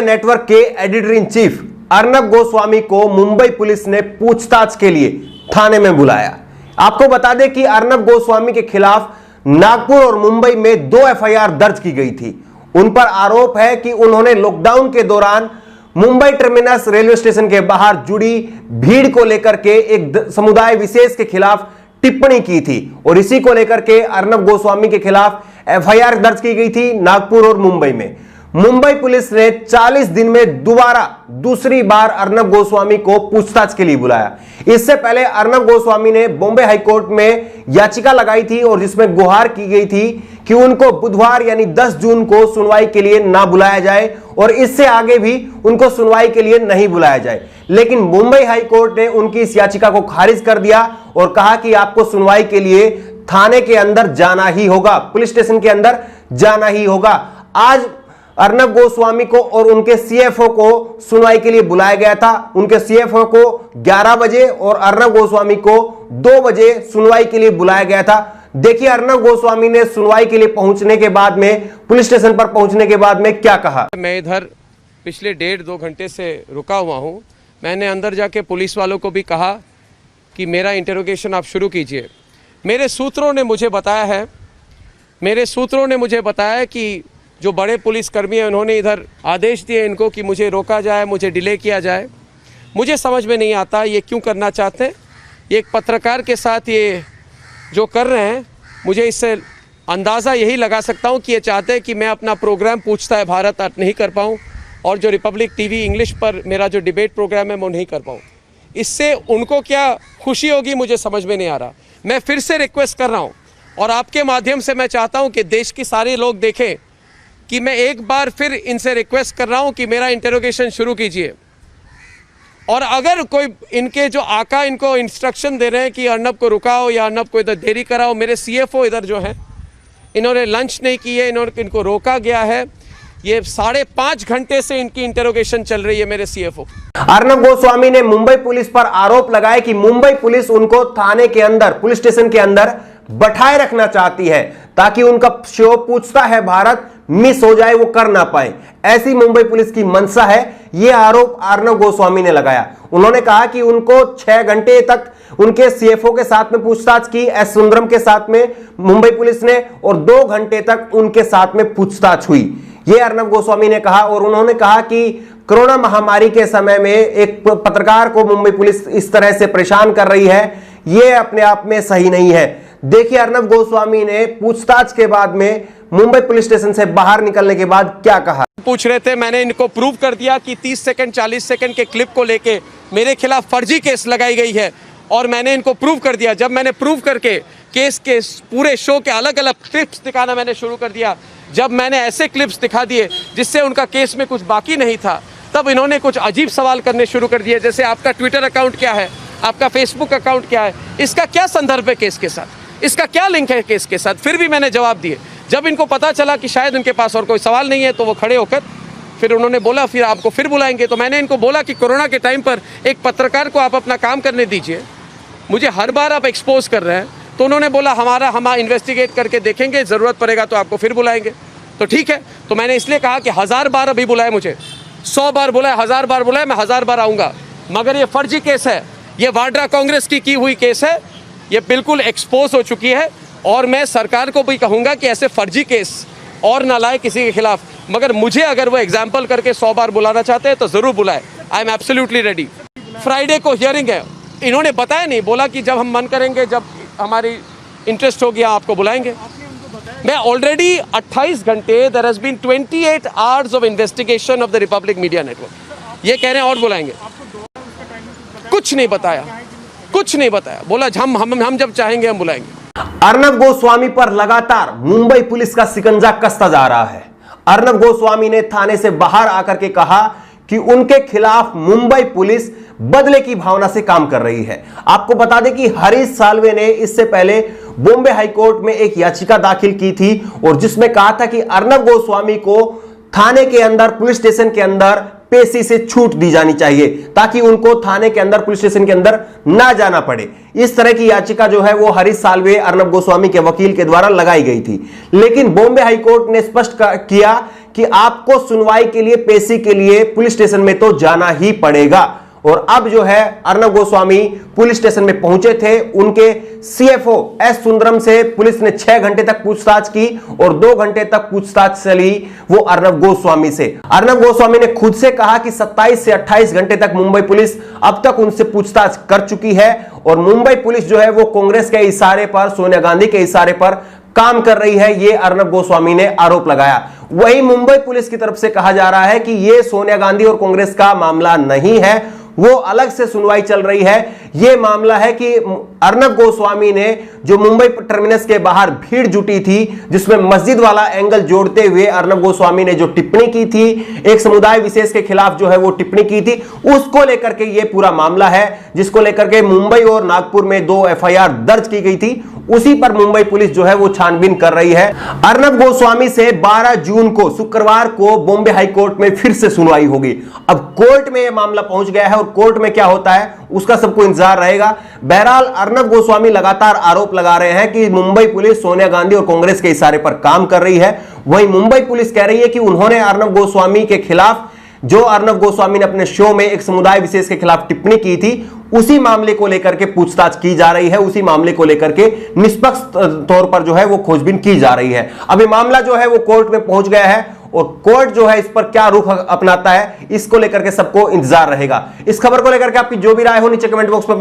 Network के editor in chief Arnab Goswami को Mumbai police ने पूछताछ के लिए थाने में बुलाया। आपको बता दें कि अर्नब गोस्वामी के खिलाफ नागपुर और मुंबई में 2 एफआईआर दर्ज की गई थी। उन पर आरोप है कि उन्होंने लॉकडाउन के दौरान मुंबई टर्मिनस रेलवे स्टेशन के बाहर जुड़ी भीड़ को लेकर के एक समुदाय विशेष के खिलाफ टिप्पणी की थी और इसी को लेकर के अर्नब गोस्वामी के खिलाफ एफआईआर दर्ज की गई थी नागपुर और मुंबई में। मुंबई पुलिस ने 40 दिन में दूसरी बार अर्नब गोस्वामी को पूछताछ के लिए बुलाया। इससे पहले अर्नब गोस्वामी ने बॉम्बे हाईकोर्ट में याचिका लगाई थी और जिसमें गुहार की गई थी कि उनको बुधवार यानी 10 जून को सुनवाई के लिए ना बुलाया जाए और इससे आगे भी उनको सुनवाई के लिए नहीं बुलाया जाए। लेकिन मुंबई हाईकोर्ट ने उनकी इस याचिका को खारिज कर दिया और कहा कि आपको सुनवाई के लिए थाने के अंदर जाना ही होगा, पुलिस स्टेशन के अंदर जाना ही होगा। आज अर्नब गोस्वामी को और उनके सीएफओ को सुनवाई के लिए बुलाया गया था। उनके सीएफओ को 11 बजे और अर्नब गोस्वामी को 2 बजे सुनवाई के लिए बुलाया गया था। देखिए अर्नब गोस्वामी ने सुनवाई के लिए पहुंचने के बाद में, पुलिस स्टेशन पर पहुंचने के बाद में क्या कहा। मैं इधर पिछले 1.5-2 घंटे से रुका हुआ हूं। मैंने अंदर जाके पुलिस वालों को भी कहा कि मेरा इंटरोगेशन आप शुरू कीजिए। मेरे सूत्रों ने मुझे बताया कि जो बड़े पुलिसकर्मी हैं उन्होंने इधर आदेश दिए इनको कि मुझे रोका जाए, मुझे डिले किया जाए। मुझे समझ में नहीं आता ये क्यों करना चाहते हैं। ये एक पत्रकार के साथ ये जो कर रहे हैं, मुझे इससे अंदाज़ा यही लगा सकता हूँ कि ये चाहते हैं कि मैं अपना प्रोग्राम पूछता है भारत नहीं कर पाऊँ और जो रिपब्लिक टीवी इंग्लिश पर मेरा जो डिबेट प्रोग्राम है वो नहीं कर पाऊँ। इससे उनको क्या खुशी होगी मुझे समझ में नहीं आ रहा। मैं फिर से रिक्वेस्ट कर रहा हूँ और आपके माध्यम से मैं चाहता हूँ कि देश के सारे लोग देखें कि मैं एक बार फिर इनसे रिक्वेस्ट कर रहा हूं कि मेरा इंटरोगेशन शुरू कीजिए। और अगर कोई इनके जो आका इनको इंस्ट्रक्शन दे रहे हैं कि अर्नब को रुकाओ या अर्नब को इधर देरी कराओ, मेरे सीएफओ इधर जो हैं इन्होंने लंच नहीं किए, इनको रोका गया है। ये 5.5 घंटे से इनकी इंटरोगेशन चल रही है मेरे सीएफओ। अर्नब गोस्वामी ने मुंबई पुलिस पर आरोप लगाया कि मुंबई पुलिस उनको थाने के अंदर, पुलिस स्टेशन के अंदर बैठाए रखना चाहती है ताकि उनका शो पूछता है भारत मिस हो जाए, वो कर ना पाए। ऐसी मुंबई पुलिस की मंशा है। यह आरोप अर्नब गोस्वामी ने लगाया। उन्होंने कहा कि उनको 6 घंटे तक उनके सीएफओ के साथ में पूछताछ की, एस सुंदरम के साथ में मुंबई पुलिस ने, और 2 घंटे तक उनके साथ में पूछताछ हुई। यह अर्नब गोस्वामी ने कहा। और उन्होंने कहा कि कोरोना महामारी के समय में एक पत्रकार को मुंबई पुलिस इस तरह से परेशान कर रही है, यह अपने आप में सही नहीं है। देखिए अर्नब गोस्वामी ने पूछताछ के बाद में मुंबई पुलिस स्टेशन से बाहर निकलने के बाद क्या कहा। पूछ रहे थे, मैंने इनको प्रूव कर दिया कि 30 सेकंड 40 सेकंड के क्लिप को लेके मेरे खिलाफ फर्जी केस लगाई गई है और मैंने इनको प्रूव कर दिया। जब मैंने प्रूव करके केस के पूरे शो के अलग अलग क्लिप्स दिखाना मैंने शुरू कर दिया, जब मैंने ऐसे क्लिप्स दिखा दिए जिससे उनका केस में कुछ बाकी नहीं था, तब इन्होंने कुछ अजीब सवाल करने शुरू कर दिए। जैसे आपका ट्विटर अकाउंट क्या है, आपका फेसबुक अकाउंट क्या है, इसका क्या संदर्भ है केस के साथ, इसका क्या लिंक है केस के साथ। फिर भी मैंने जवाब दिए। जब इनको पता चला कि शायद उनके पास और कोई सवाल नहीं है तो वो खड़े होकर फिर उन्होंने बोला फिर आपको फिर बुलाएंगे। तो मैंने इनको बोला कि कोरोना के टाइम पर एक पत्रकार को आप अपना काम करने दीजिए, मुझे हर बार आप एक्सपोज कर रहे हैं। तो उन्होंने बोला हम इन्वेस्टिगेट करके देखेंगे, ज़रूरत पड़ेगा तो आपको फिर बुलाएंगे। तो ठीक है। तो मैंने इसलिए कहा कि 1000 बार अभी बुलाए, मुझे 100 बार बुलाए, 1000 बार बुलाए, मैं 1000 बार आऊँगा। मगर ये फर्जी केस है, ये वाड्रा कांग्रेस की हुई केस है, ये बिल्कुल एक्सपोज हो चुकी है। और मैं सरकार को भी कहूँगा कि ऐसे फर्जी केस और ना लाए किसी के खिलाफ। मगर मुझे अगर वो एग्जाम्पल करके 100 बार बुलाना चाहते हैं तो ज़रूर बुलाए। I am absolutely ready. Friday को हियरिंग है, इन्होंने बताया नहीं, बोला कि जब हम मन करेंगे, जब हमारी इंटरेस्ट हो गया आपको बुलाएंगे। मैं ऑलरेडी 28 घंटे, there has been 28 hours of investigation of the Republic media network. ये कह रहे हैं और बुलाएंगे, कुछ नहीं बताया, कुछ नहीं बताया। बोला हम जब चाहेंगे हम बुलाएंगे। अर्नब गोस्वामी पर लगातार मुंबई पुलिस का शिकंजा कसता जा रहा है। अर्नब गोस्वामी ने थाने से बाहर आकर के कहा कि उनके खिलाफ मुंबई पुलिस बदले की भावना से काम कर रही है। आपको बता दें कि हरीश साल्वे ने इससे पहले बॉम्बे हाईकोर्ट में एक याचिका दाखिल की थी और जिसमें कहा था कि अर्नब गोस्वामी को थाने के अंदर, पुलिस स्टेशन के अंदर पेशी से छूट दी जानी चाहिए ताकि उनको थाने के अंदर, पुलिस स्टेशन के अंदर ना जाना पड़े। इस तरह की याचिका जो है वो हरीश साल्वे, अर्नब गोस्वामी के वकील के द्वारा लगाई गई थी। लेकिन बॉम्बे हाईकोर्ट ने स्पष्ट किया कि आपको सुनवाई के लिए, पेशी के लिए पुलिस स्टेशन में तो जाना ही पड़ेगा। और अब जो है अर्नब गोस्वामी पुलिस स्टेशन में पहुंचे थे। उनके सीएफओ एस सुंदरम से पुलिस ने 6 घंटे तक पूछताछ की और 2 घंटे तक पूछताछ चली वो अर्नब गोस्वामी से। अर्नब गोस्वामी ने खुद से कहा कि 27 से 28 घंटे तक मुंबई पुलिस अब तक उनसे पूछताछ कर चुकी है और मुंबई पुलिस जो है वो कांग्रेस के इशारे पर, सोनिया गांधी के इशारे पर काम कर रही है, ये अर्नब गोस्वामी ने आरोप लगाया। वही मुंबई पुलिस की तरफ से कहा जा रहा है कि ये सोनिया गांधी और कांग्रेस का मामला नहीं है, वो अलग से सुनवाई चल रही है। यह मामला है कि अर्नब गोस्वामी ने जो मुंबई टर्मिनस के बाहर भीड़ जुटी थी, जिसमें मस्जिद वाला एंगल जोड़ते हुए अर्नब गोस्वामी ने जो टिप्पणी की थी, एक समुदाय विशेष के खिलाफ जो है वो टिप्पणी की थी, उसको लेकर के यह पूरा मामला है, जिसको लेकर के मुंबई और नागपुर में 2 एफआईआर दर्ज की गई थी। उसी पर मुंबई पुलिस जो है वो छानबीन कर रही है। अर्नब गोस्वामी से 12 जून को, शुक्रवार को बॉम्बे हाईकोर्ट में फिर से सुनवाई होगी। अब कोर्ट में यह मामला पहुंच गया है और कोर्ट में क्या होता है उसका सबको इंतजार रहेगा। बहरहाल अर्नब गोस्वामी लगातार आरोप लगा रहे हैं कि मुंबई पुलिस सोनिया गांधी और कांग्रेस के इशारे पर काम कर रही है। वहीं मुंबई पुलिस कह रही है कि उन्होंने अर्नब गोस्वामी के खिलाफ, जो अर्नब गोस्वामी ने अपने शो में एक समुदाय विशेष के खिलाफ टिप्पणी की थी, उसी मामले को लेकर के पूछताछ की जा रही है, उसी मामले को लेकर के निष्पक्ष तौर पर जो है वो खोजबीन की जा रही है। अभी मामला जो है वो कोर्ट में पहुंच गया है और कोर्ट जो है इस पर क्या रुख अपनाता है, इसको लेकर के सबको इंतजार रहेगा। इस खबर को लेकर के आपकी जो भी राय हो नीचे कमेंट बॉक्स में